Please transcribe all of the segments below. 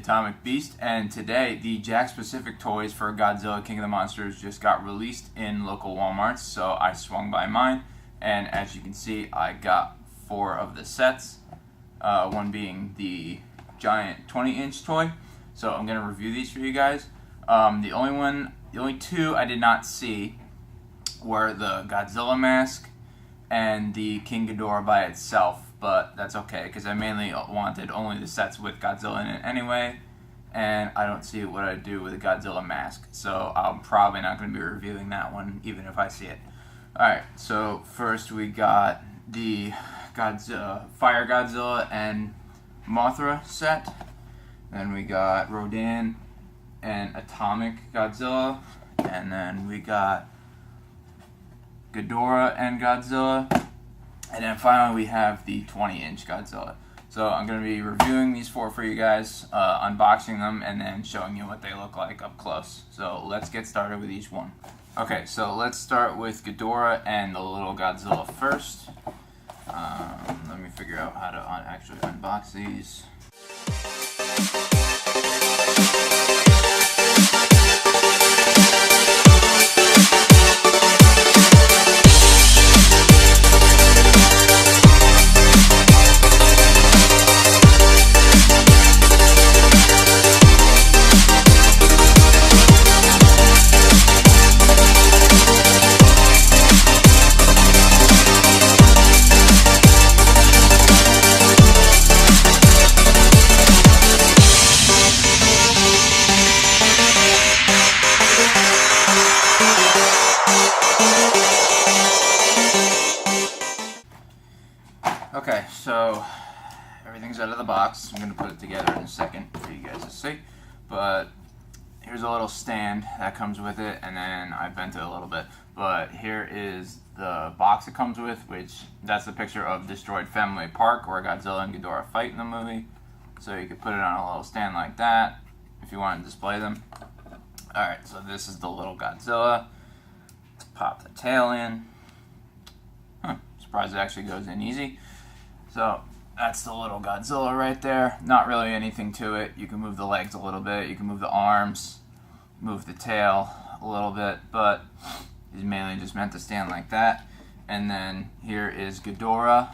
Atomic Beast, and today the Jakk specific toys for Godzilla King of the Monsters just got released in local Walmarts, so I swung by mine, and as you can see I got 4 of the sets, one being the giant 20-inch toy. So I'm going to review these for you guys. The only 2 I did not see were the Godzilla mask and the King Ghidorah by itself, but that's okay because I mainly wanted only the sets with Godzilla in it anyway, and I don't see what I'd do with a Godzilla mask, so I'm probably not going to be reviewing that one even if I see it. Alright, so first we got the Fire Godzilla and Mothra set. Then we got Rodan and Atomic Godzilla, and then we got Ghidorah and Godzilla, and then finally we have the 20-inch Godzilla. So I'm going to be reviewing these 4 for you guys, unboxing them, and then showing you what they look like up close. So let's get started with each one. Okay, so let's start with Ghidorah and the little Godzilla first. Let me figure out how to actually unbox these. Okay, so everything's out of the box. I'm going to put it together in a second for you guys to see. But here's a little stand that comes with it, and then I bent it a little bit. But here is the box it comes with, which that's the picture of destroyed Fenway Park where Godzilla and Ghidorah fight in the movie. So you could put it on a little stand like that if you want to display them. Alright, so this is the little Godzilla. Let's pop the tail in. Surprised it actually goes in easy. So that's the little Godzilla right there. Not really anything to it. You can move the legs a little bit. You can move the arms, move the tail a little bit, but it's mainly just meant to stand like that. And then here is Ghidorah.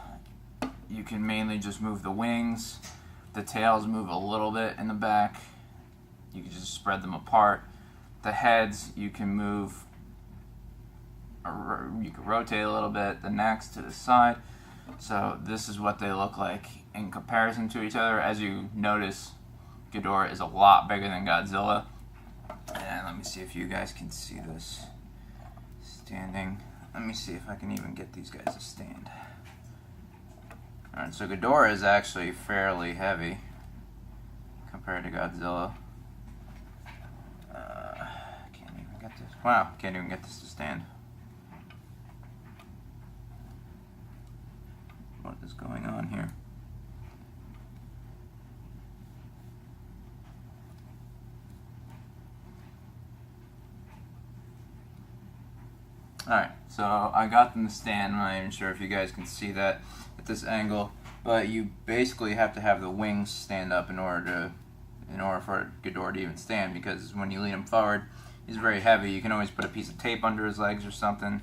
You can mainly just move the wings. The tails move a little bit in the back. You can just spread them apart. The heads you can move. You can rotate a little bit. The necks to the side. So this is what they look like in comparison to each other. As you notice, Ghidorah is a lot bigger than Godzilla. And let me see if you guys can see this standing. Let me see if I can even get these guys to stand. Alright, so Ghidorah is actually fairly heavy compared to Godzilla. Can't even get this. Wow, can't even get this to stand. What is going on here? Alright, so I got them to stand. I'm not even sure if you guys can see that at this angle, but you basically have to have the wings stand up in order for Ghidorah to even stand, because when you lean him forward, he's very heavy. You can always put a piece of tape under his legs or something,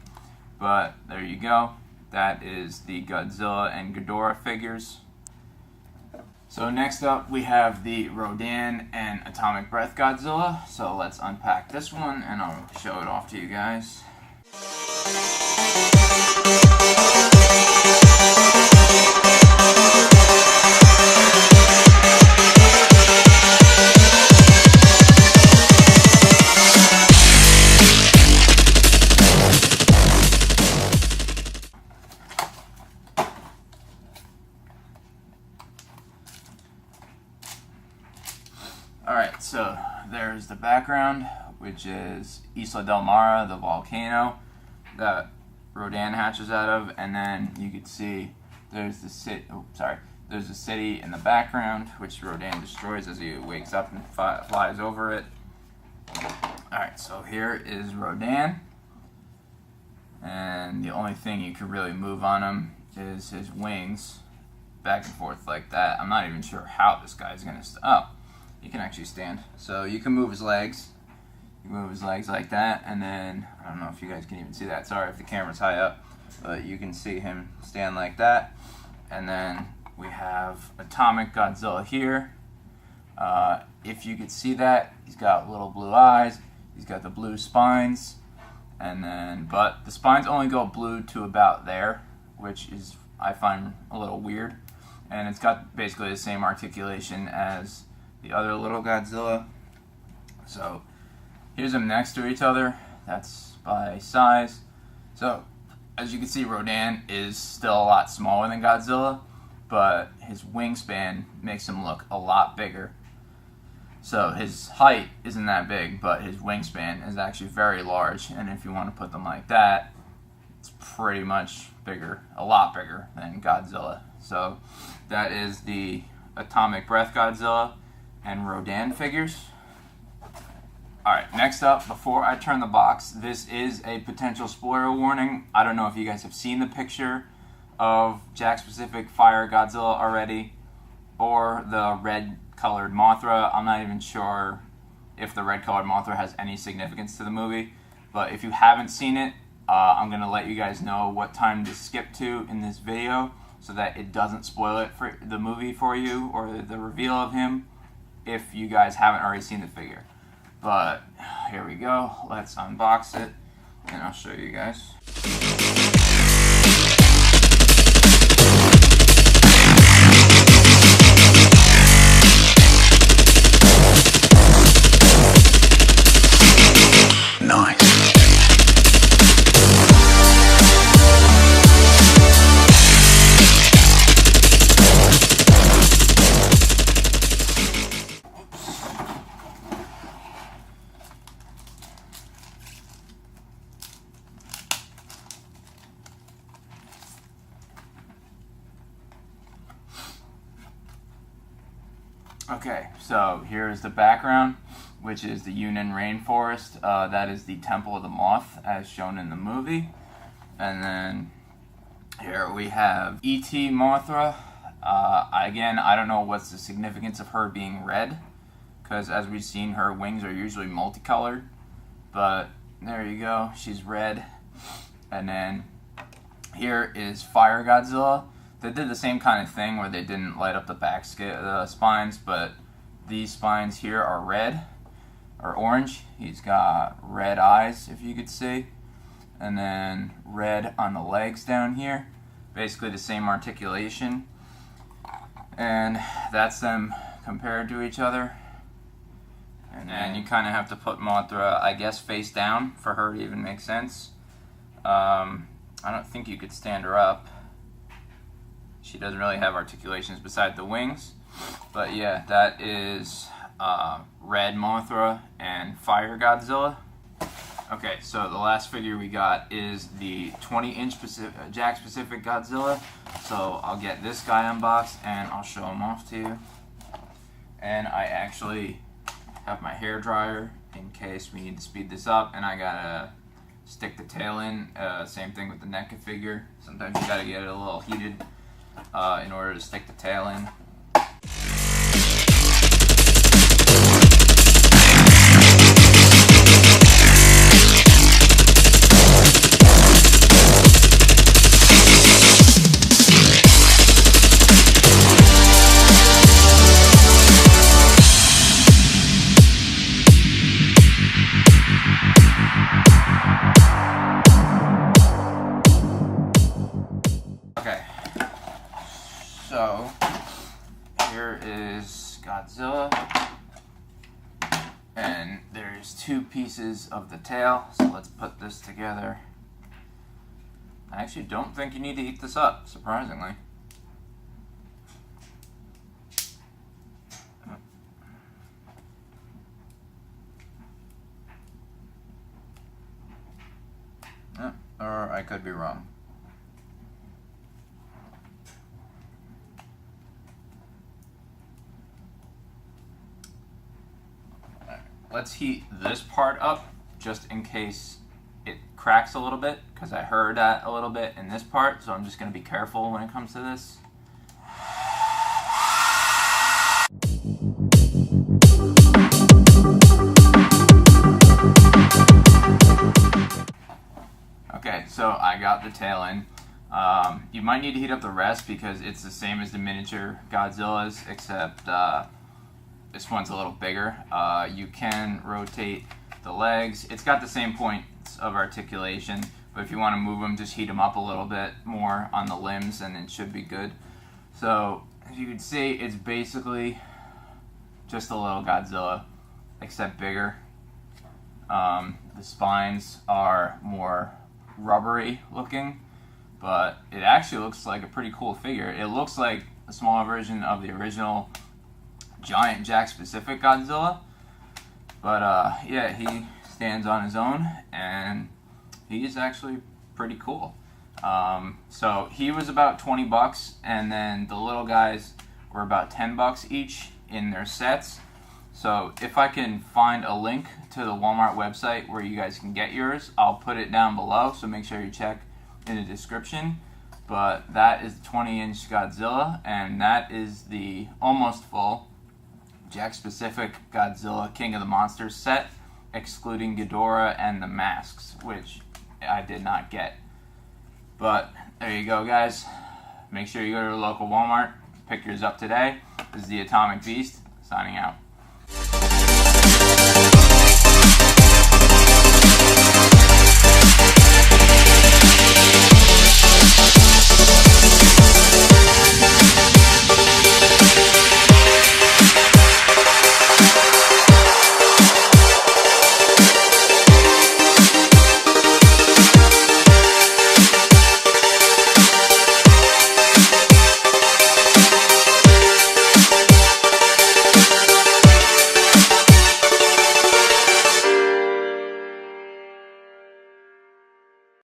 but there you go. That is the Godzilla and Ghidorah figures. So next up we have the Rodan and Atomic Breath Godzilla. So let's unpack this one and I'll show it off to you guys. Alright, so there's the background, which is Isla del Mara, the volcano that Rodan hatches out of, and then you can see there's the there's a city in the background, which Rodan destroys as he wakes up and flies over it. Alright, so here is Rodan, and the only thing you can really move on him is his wings back and forth like that. I'm not even sure how this guy's gonna he can actually stand. So you can move his legs. You move his legs like that, and then, I don't know if you guys can even see that. Sorry if the camera's high up, but you can see him stand like that. And then we have Atomic Godzilla here. If you could see that, he's got little blue eyes. He's got the blue spines. And then, but the spines only go blue to about there, which is, I find, a little weird. And it's got basically the same articulation as the other little Godzilla. So here's them next to each other. That's by size. So as you can see, Rodan is still a lot smaller than Godzilla, but his wingspan makes him look a lot bigger. So his height isn't that big, but his wingspan is actually very large. And if you want to put them like that, it's pretty much bigger, a lot bigger than Godzilla. So that is the Atomic Breath Godzilla and Rodan figures. Alright, next up, before I turn the box, this is a potential spoiler warning. I don't know if you guys have seen the picture of Jakk Specific Fire Godzilla already, or the red colored Mothra. I'm not even sure if the red colored Mothra has any significance to the movie, but if you haven't seen it, I'm going to let you guys know what time to skip to in this video so that it doesn't spoil it for the movie for you, or the reveal of him, if you guys haven't already seen the figure. But here we go, let's unbox it and I'll show you guys. Nice. Okay, so here's the background, which is the Yunnan rainforest. That is the Temple of the Moth, as shown in the movie. And then here we have E.T. Mothra. Again, I don't know what's the significance of her being red, because as we've seen, her wings are usually multicolored. But there you go, she's red. And then here is Fire Godzilla. They did the same kind of thing where they didn't light up the spines, but these spines here are red, or orange. He's got red eyes, if you could see, and then red on the legs down here. Basically the same articulation. And that's them compared to each other. And then you kind of have to put Mothra, I guess, face down for her to even make sense. I don't think you could stand her up. She doesn't really have articulations beside the wings. But yeah, that is Red Mothra and Fire Godzilla. Okay, so the last figure we got is the 20-inch Jakk Specific Godzilla. So I'll get this guy unboxed and I'll show him off to you. And I actually have my hair dryer in case we need to speed this up, and I gotta stick the tail in. Same thing with the NECA figure. Sometimes you gotta get it a little heated in order to stick the tail in. So, here is Godzilla, and there's two pieces of the tail, so let's put this together. I actually don't think you need to heat this up, surprisingly. Or I could be wrong. Let's heat this part up just in case it cracks a little bit, because I heard that a little bit in this part, so I'm just going to be careful when it comes to this. so I got the tail in. You might need to heat up the rest because it's the same as the miniature Godzillas, except this one's a little bigger. You can rotate the legs. It's got the same points of articulation, but if you want to move them, just heat them up a little bit more on the limbs and it should be good. So as you can see, it's basically just a little Godzilla, except bigger. The spines are more rubbery looking, but it actually looks like a pretty cool figure. It looks like a smaller version of the original giant Jakk specific Godzilla, but yeah, he stands on his own and he's actually pretty cool. So he was about 20 bucks, and then the little guys were about 10 bucks each in their sets. So if I can find a link to the Walmart website where you guys can get yours, I'll put it down below, so make sure you check in the description. But that is the 20-inch Godzilla, and that is the almost full Jakk specific Godzilla King of the Monsters set, excluding Ghidorah and the masks, which I did not get. But there you go, guys. Make sure you go to the local Walmart, pick yours up today. This is the Atomic Beast, signing out.